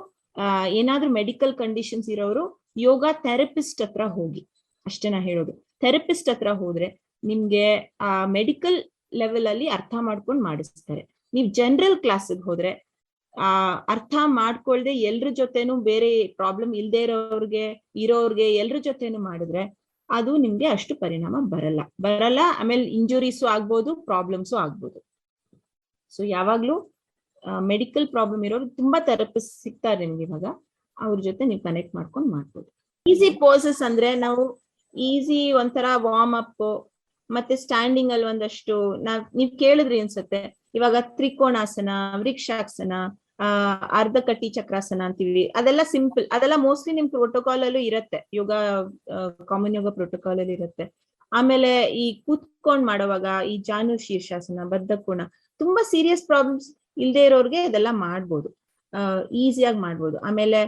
ಏನಾದ್ರೂ ಮೆಡಿಕಲ್ ಕಂಡೀಷನ್ಸ್ ಇರೋರು ಯೋಗ ಥೆರಪಿಸ್ಟ್ ಹತ್ರ ಹೋಗಿ, ಅಷ್ಟೇ ನಾ ಹೇಳೋದು. ಥೆರಪಿಸ್ಟ್ ಹತ್ರ ಹೋದ್ರೆ ನಿಮ್ಗೆ ಆ ಮೆಡಿಕಲ್ ಲೆವೆಲ್ ಅಲ್ಲಿ ಅರ್ಥ ಮಾಡ್ಕೊಂಡು ಮಾಡಿಸ್ತಾರೆ. ನೀವು ಜನರಲ್ ಕ್ಲಾಸಿಗೆ ಹೋದ್ರೆ ಅರ್ಥ ಮಾಡ್ಕೊಳ್ದೆ ಎಲ್ರ ಜೊತೆನೂ, ಬೇರೆ ಪ್ರಾಬ್ಲಮ್ ಇಲ್ದೇ ಇರೋರ್ಗೆ ಎಲ್ರ ಜೊತೆನೂ ಮಾಡಿದ್ರೆ ಅದು ನಿಮ್ಗೆ ಅಷ್ಟು ಪರಿಣಾಮ ಬರಲ್ಲ. ಆಮೇಲೆ ಇಂಜುರೀಸು ಆಗ್ಬೋದು, ಪ್ರಾಬ್ಲಮ್ಸು ಆಗ್ಬೋದು. ಸೊ ಯಾವಾಗ್ಲೂ ಮೆಡಿಕಲ್ ಪ್ರಾಬ್ಲಮ್ ಇರೋರು ತುಂಬಾ ಥೆರಪಿಸ್ಟ್ ಸಿಗ್ತಾರೆ ನಿಮ್ಗೆ. ಇವಾಗ ಅವ್ರ ಜೊತೆ ನೀವು ಕನೆಕ್ಟ್ ಮಾಡ್ಕೊಂಡು ಮಾಡ್ಬೋದು. ಈಸಿ ಪೋಸಸ್ ಅಂದ್ರೆ ನಾವು ಈಸಿ ಒಂಥರ ವಾರ್ಮ್ ಅಪ್, ಮತ್ತೆ ಸ್ಟ್ಯಾಂಡಿಂಗ್ ಅಲ್ಲಿ ಒಂದಷ್ಟು ನೀವ್ ಕೇಳಿದ್ರಿ ಅನ್ಸತ್ತೆ. ಇವಾಗ ತ್ರಿಕೋಣಾಸನ, ವೃಕ್ಷಾಸನ, ಅರ್ಧ ಕಟ್ಟಿ ಚಕ್ರಾಸನ ಅಂತೀವಿ. ಅದೆಲ್ಲ ಸಿಂಪಲ್, ಅದೆಲ್ಲ ಮೋಸ್ಟ್ಲಿ ನಿಮ್ ಪ್ರೋಟೋಕಾಲ್ ಅಲ್ಲೂ ಇರತ್ತೆ, ಯೋಗ ಕಾಮನ್ ಯೋಗ ಪ್ರೋಟೋಕಾಲ್ ಅಲ್ಲಿ ಇರತ್ತೆ. ಆಮೇಲೆ ಈ ಕೂತ್ಕೊಂಡ್ ಮಾಡೋವಾಗ ಈ ಜಾನು ಶೀರ್ಷಾಸನ, ಬದ್ಧಕೋಣ, ತುಂಬಾ ಸೀರಿಯಸ್ ಪ್ರಾಬ್ಲಮ್ಸ್ ಇಲ್ದೇ ಇರೋರ್ಗೆ ಇದೆಲ್ಲ ಮಾಡ್ಬೋದು, ಈಸಿಯಾಗಿ ಮಾಡ್ಬೋದು. ಆಮೇಲೆ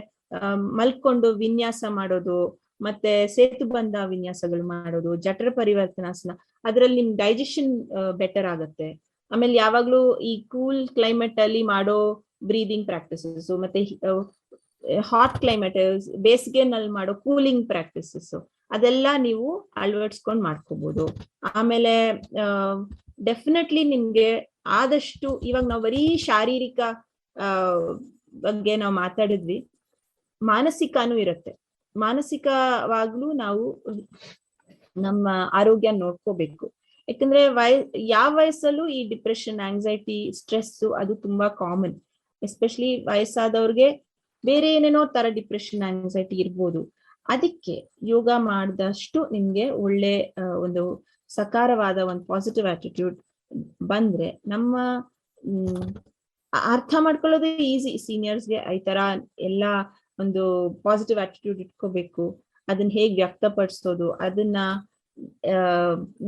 ಮಲ್ಕೊಂಡು ವಿನ್ಯಾಸ ಮಾಡೋದು, ಮತ್ತೆ ಸೇತುಬಂಧ ವಿನ್ಯಾಸಗಳು ಮಾಡೋದು, ಜಠರ ಪರಿವರ್ತನಾಸನ, ಅದ್ರಲ್ಲಿ ನಿಮ್ ಡೈಜೆಷನ್ ಬೆಟರ್ ಆಗತ್ತೆ. ಆಮೇಲೆ ಯಾವಾಗ್ಲೂ ಈ ಕೂಲ್ ಕ್ಲೈಮೇಟ್ ಅಲ್ಲಿ ಮಾಡೋ ಬ್ರೀದಿಂಗ್ ಪ್ರಾಕ್ಟೀಸಸ್, ಮತ್ತೆ ಹಾಟ್ ಕ್ಲೈಮೇಟ್ ಬೇಸಿಗೆನಲ್ಲಿ ಮಾಡೋ ಕೂಲಿಂಗ್ ಪ್ರಾಕ್ಟೀಸಸ್, ಅದೆಲ್ಲ ನೀವು ಅಳವಡಿಸ್ಕೊಂಡು ಮಾಡ್ಕೋಬಹುದು. ಆಮೇಲೆ ಡೆಫಿನೆಟ್ಲಿ ನಿಮ್ಗೆ ಆದಷ್ಟು, ಇವಾಗ ನಾವು ಬರೀ ಶಾರೀರಿಕ ಬಗ್ಗೆ ನಾವು ಮಾತಾಡಿದ್ವಿ, ಮಾನಸಿಕನೂ ಇರುತ್ತೆ. ಮಾನಸಿಕವಾಗ್ಲೂ ನಾವು ನಮ್ಮ ಆರೋಗ್ಯ ನೋಡ್ಕೋಬೇಕು. ಯಾಕಂದ್ರೆ ಯಾವ ವಯಸ್ಸಲ್ಲೂ ಈ ಡಿಪ್ರೆಷನ್, ಆಂಗ್ಸೈಟಿ, ಸ್ಟ್ರೆಸ್ ಅದು ತುಂಬಾ ಕಾಮನ್. ಎಸ್ಪೆಷಲಿ ವಯಸ್ಸಾದವ್ರಿಗೆ ಬೇರೆ ಏನೇನೋ ತರ ಡಿಪ್ರೆಷನ್, ಆಂಗ್ಸೈಟಿ ಇರ್ಬೋದು. ಅದಕ್ಕೆ ಯೋಗ ಮಾಡಿದಷ್ಟು ನಿಮ್ಗೆ ಒಳ್ಳೆ ಒಂದು ಸಕಾರವಾದ ಒಂದು ಪಾಸಿಟಿವ್ ಆಟಿಟ್ಯೂಡ್ ಬಂದ್ರೆ ನಮ್ಮ ಅರ್ಥ ಮಾಡ್ಕೊಳ್ಳೋದು ಈಸಿ. ಸೀನಿಯರ್ಸ್ಗೆ ಈ ತರ ಎಲ್ಲ ಒಂದು ಪಾಸಿಟಿವ್ ಆಟಿಟ್ಯೂಡ್ ಇಟ್ಕೋಬೇಕು, ಅದನ್ನ ಹೇಗ್ ವ್ಯಕ್ತಪಡಿಸೋದು, ಅದನ್ನ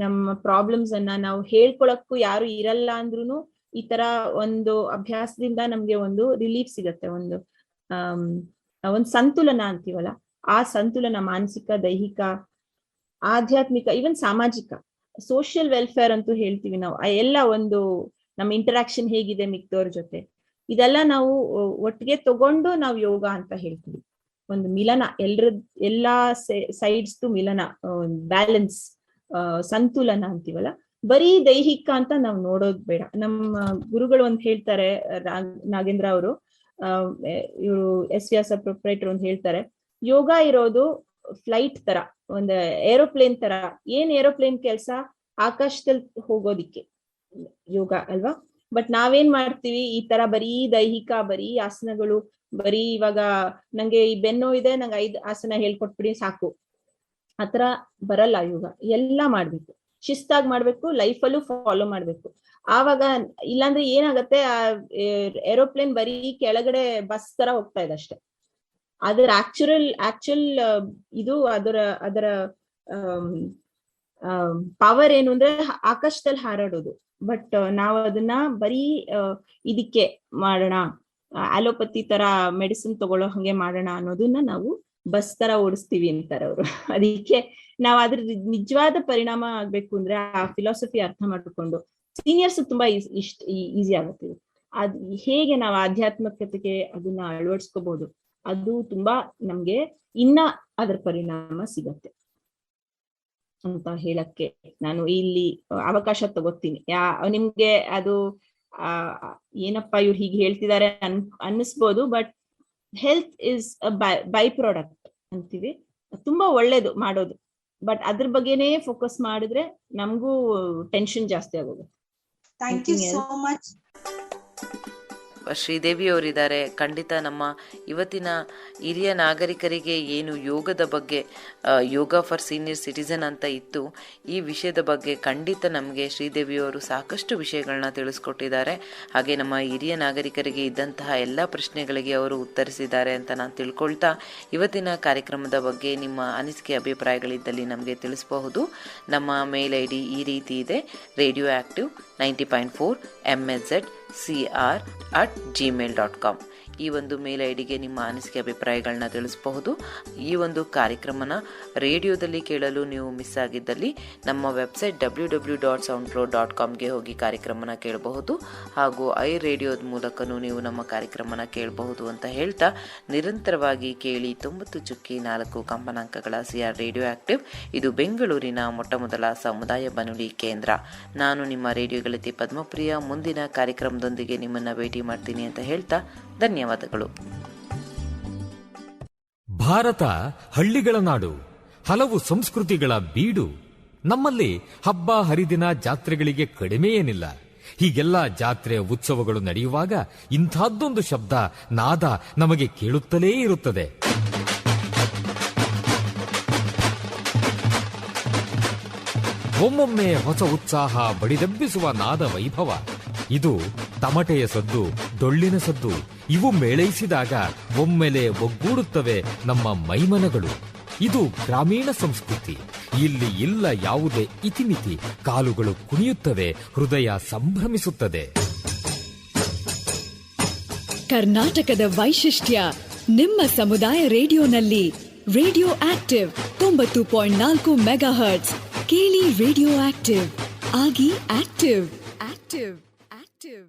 ನಮ್ಮ ಪ್ರಾಬ್ಲಮ್ಸ್ ಅನ್ನ ನಾವು ಹೇಳ್ಕೊಳಕ್ಕೂ ಯಾರು ಇರಲ್ಲ ಅಂದ್ರೂ ಈ ತರ ಒಂದು ಅಭ್ಯಾಸದಿಂದ ನಮ್ಗೆ ಒಂದು ರಿಲೀಫ್ ಸಿಗತ್ತೆ, ಒಂದು ಸಂತುಲನ ಅಂತೀವಲ್ಲ, ಆ ಸಂತುಲನ ಮಾನಸಿಕ, ದೈಹಿಕ, ಆಧ್ಯಾತ್ಮಿಕ, ಇವನ್ ಸಾಮಾಜಿಕ, ಸೋಷಿಯಲ್ ವೆಲ್ಫೇರ್ ಅಂತೂ ಹೇಳ್ತೀವಿ ನಾವು. ಎಲ್ಲ ಒಂದು ನಮ್ಮ ಇಂಟರಾಕ್ಷನ್ ಹೇಗಿದೆ ಮಿಕ್ದವ್ರ ಜೊತೆ, ಇದೆಲ್ಲ ನಾವು ಒಟ್ಟಿಗೆ ತಗೊಂಡು ನಾವು ಯೋಗ ಅಂತ ಹೇಳ್ತೀವಿ. ಒಂದು ಮಿಲನ, ಎಲ್ಲಾ ಸೈಡ್ಸ್ ಮಿಲನ, ಬ್ಯಾಲೆನ್ಸ್, ಸಂತುಲನ ಅಂತೀವಲ್ಲ. ಬರೀ ದೈಹಿಕ ಅಂತ ನಾವು ನೋಡೋದ್ ಬೇಡ. ನಮ್ಮ ಗುರುಗಳು ಒಂದ್ ಹೇಳ್ತಾರೆ, ನಾಗೇಂದ್ರ ಅವರು, ಇವರು ಎಸ್ ಪ್ರೊಪ್ರೈಟರ್ ಒಂದ್ ಹೇಳ್ತಾರೆ, ಯೋಗ ಇರೋದು ಫ್ಲೈಟ್ ತರ, ಒಂದು ಏರೋಪ್ಲೇನ್ ತರ. ಏನ್ ಏರೋಪ್ಲೇನ್ ಕೆಲ್ಸ? ಆಕಾಶದಲ್ಲಿ ಹೋಗೋದಿಕ್ಕೆ ಯೋಗ ಅಲ್ವಾ. ಬಟ್ ನಾವೇನ್ ಮಾಡ್ತೀವಿ, ಈ ತರ ಬರೀ ದೈಹಿಕ, ಬರೀ ಆಸನಗಳು, ಬರೀ ಇವಾಗ ನಂಗೆ ಈ ಬೆನ್ನೋ ಇದೆ, ನಂಗೆ 5 ಆಸನ ಹೇಳ್ಕೊಟ್ಬಿಡಿ ಸಾಕು, ಆತರ ಬರಲ್ಲ. ಯೋಗ ಎಲ್ಲ ಮಾಡ್ಬೇಕು, ಶಿಸ್ತಾಗಿ ಮಾಡ್ಬೇಕು, ಲೈಫಲ್ಲೂ ಫಾಲೋ ಮಾಡ್ಬೇಕು. ಆವಾಗ ಇಲ್ಲಾಂದ್ರೆ ಏನಾಗತ್ತೆ, ಏರೋಪ್ಲೇನ್ ಬರೀ ಕೆಳಗಡೆ ಬಸ್ ತರ ಹೋಗ್ತಾ ಇದೆ ಅಷ್ಟೆ. ಅದರ ಆಕ್ಚುಲ್ ಇದು ಅದರ ಪವರ್ ಏನು ಅಂದ್ರೆ ಆಕಾಶದಲ್ಲಿ ಹಾರಾಡೋದು. ಬಟ್ ನಾವು ಅದನ್ನ ಬರೀ ಇದಕ್ಕೆ ಮಾಡೋಣ, ಅಲೋಪತಿ ತರ ಮೆಡಿಸಿನ್ ತಗೊಳ್ಳೋ ಹಂಗೆ ಮಾಡೋಣ ಅನ್ನೋದನ್ನ ನಾವು ಬಸ್ ತರ ಓಡಿಸ್ತೀವಿ ಅಂತಾರೆ ಅವರು. ಅದಕ್ಕೆ ನಾವು ಅದ್ರ ನಿಜವಾದ ಪರಿಣಾಮ ಆಗ್ಬೇಕು ಅಂದ್ರೆ ಆ ಫಿಲಾಸಫಿ ಅರ್ಥ ಮಾಡ್ಕೊಂಡು ಸೀನಿಯರ್ಸ್ ತುಂಬಾ ಈಸಿ ಆಗುತ್ತೆ. ಅದ್ ಹೇಗೆ ನಾವು ಆಧ್ಯಾತ್ಮಿಕತೆಗೆ ಅದನ್ನ ಅಳವಡಿಸ್ಕೋಬಹುದು, ಅದು ತುಂಬಾ ನಮ್ಗೆ ಇನ್ನ ಅದರ ಪರಿಣಾಮ ಸಿಗತ್ತೆ. ಅಂತ ಹೇಳಕ್ಕೆ ನಾನು ಇಲ್ಲಿ ಅವಕಾಶ ತಗೋತೀನಿ. ನಿಮ್ಗೆ ಅದು ಏನಪ್ಪಾ ಇವ್ರು ಹೀಗೆ ಹೇಳ್ತಿದ್ದಾರೆ ಅನ್ನಿಸ್ಬೋದು, but health is a byproduct ಅಂತೀವಿ. ತುಂಬಾ ಒಳ್ಳೇದು ಮಾಡೋದು, ಬಟ್ ಅದ್ರ ಬಗ್ಗೆನೇ ಫೋಕಸ್ ಮಾಡಿದ್ರೆ ನಮಗೂ ಟೆನ್ಷನ್ ಜಾಸ್ತಿ ಆಗೋದು. Thank you so much. Sridevi ಅವರಿದ್ದಾರೆ. ಖಂಡಿತ ನಮ್ಮ ಇವತ್ತಿನ ಹಿರಿಯ ನಾಗರಿಕರಿಗೆ ಏನು ಯೋಗದ ಬಗ್ಗೆ, ಯೋಗ ಫಾರ್ ಸೀನಿಯರ್ ಸಿಟಿಸನ್ ಅಂತ ಇತ್ತು, ಈ ವಿಷಯದ ಬಗ್ಗೆ ಖಂಡಿತ ನಮಗೆ ಶ್ರೀದೇವಿಯವರು ಸಾಕಷ್ಟು ವಿಷಯಗಳನ್ನ ತಿಳಿಸ್ಕೊಟ್ಟಿದ್ದಾರೆ. ಹಾಗೆ ನಮ್ಮ ಹಿರಿಯ ನಾಗರಿಕರಿಗೆ ಇದ್ದಂತಹ ಎಲ್ಲ ಪ್ರಶ್ನೆಗಳಿಗೆ ಅವರು ಉತ್ತರಿಸಿದ್ದಾರೆ ಅಂತ ನಾನು ತಿಳ್ಕೊಳ್ತಾ, ಇವತ್ತಿನ ಕಾರ್ಯಕ್ರಮದ ಬಗ್ಗೆ ನಿಮ್ಮ ಅನಿಸಿಕೆ ಅಭಿಪ್ರಾಯಗಳಿದ್ದಲ್ಲಿ ನಮಗೆ ತಿಳಿಸಬಹುದು. ನಮ್ಮ ಮೇಲ್ ಐ ಡಿ ಈ ರೀತಿ ಇದೆ: radioactive 90.4 msz@gmail.com. ಈ ಒಂದು ಮೇಲ್ ಐಡಿಗೆ ನಿಮ್ಮ ಅನಿಸಿಕೆ ಅಭಿಪ್ರಾಯಗಳನ್ನ ತಿಳಿಸಬಹುದು. ಈ ಒಂದು ಕಾರ್ಯಕ್ರಮನ ರೇಡಿಯೋದಲ್ಲಿ ಕೇಳಲು ನೀವು ಮಿಸ್ ಆಗಿದ್ದಲ್ಲಿ ನಮ್ಮ ವೆಬ್ಸೈಟ್ www.soundcloud.comಗೆ ಹೋಗಿ ಕಾರ್ಯಕ್ರಮನ ಕೇಳಬಹುದು. ಹಾಗೂ ರೇಡಿಯೋದ ಮೂಲಕನೂ ನೀವು ನಮ್ಮ ಕಾರ್ಯಕ್ರಮನ ಕೇಳಬಹುದು ಅಂತ ಹೇಳ್ತಾ, ನಿರಂತರವಾಗಿ ಕೇಳಿ 90.4 ಕಂಪನಾಂಕಗಳ CR ರೇಡಿಯೋ ಆಕ್ಟಿವ್. ಇದು ಬೆಂಗಳೂರಿನ ಮೊಟ್ಟಮೊದಲ ಸಮುದಾಯ ಬಾನುಲಿ ಕೇಂದ್ರ. ನಾನು ನಿಮ್ಮ ರೇಡಿಯೋ ಗೆಳತಿ ಪದ್ಮಪ್ರಿಯ. ಮುಂದಿನ ಕಾರ್ಯಕ್ರಮದೊಂದಿಗೆ ನಿಮ್ಮನ್ನ ಭೇಟಿ ಮಾಡ್ತೀನಿ ಅಂತ ಹೇಳ್ತಾ ಧನ್ಯವಾದಗಳು. ಭಾರತ ಹಳ್ಳಿಗಳ ನಾಡು, ಹಲವು ಸಂಸ್ಕೃತಿಗಳ ಬೀಡು. ನಮ್ಮಲ್ಲಿ ಹಬ್ಬ ಹರಿದಿನ ಜಾತ್ರೆಗಳಿಗೆ ಕಡಿಮೆ ಏನಿಲ್ಲ. ಹೀಗೆಲ್ಲ ಜಾತ್ರೆ ಉತ್ಸವಗಳು ನಡೆಯುವಾಗ ಇಂಥದ್ದೊಂದು ಶಬ್ದ, ನಾದ ನಮಗೆ ಕೇಳುತ್ತಲೇ ಇರುತ್ತದೆ. ಒಮ್ಮೊಮ್ಮೆ ಹೊಸ ಉತ್ಸಾಹ ಬಡಿದೆಬ್ಬಿಸುವ ನಾದ ವೈಭವ. ಇದು ತಮಟೆಯ ಸದ್ದು, ಡೊಳ್ಳಿನ ಸದ್ದು. ಇವು ಮೇಳೈಸಿದಾಗ ಒಮ್ಮೆಲೆ ಒಗ್ಗೂಡುತ್ತವೆ ನಮ್ಮ ಮೈಮನಗಳು. ಇದು ಗ್ರಾಮೀಣ ಸಂಸ್ಕೃತಿ. ಇಲ್ಲಿ ಇಲ್ಲ ಯಾವುದೇ ಇತಿಮಿತಿ. ಕಾಲುಗಳು ಕುಣಿಯುತ್ತವೆ, ಹೃದಯ ಸಂಭ್ರಮಿಸುತ್ತದೆ. ಕರ್ನಾಟಕದ ವೈಶಿಷ್ಟ್ಯ ನಿಮ್ಮ ಸಮುದಾಯ ರೇಡಿಯೋನಲ್ಲಿ. Radio active 90.4 megahertz. ಕೇಳಿ ರೇಡಿಯೋ ಆಕ್ಟಿವ್, ಆಗಿ ಆಕ್ಟಿವ್. Active active.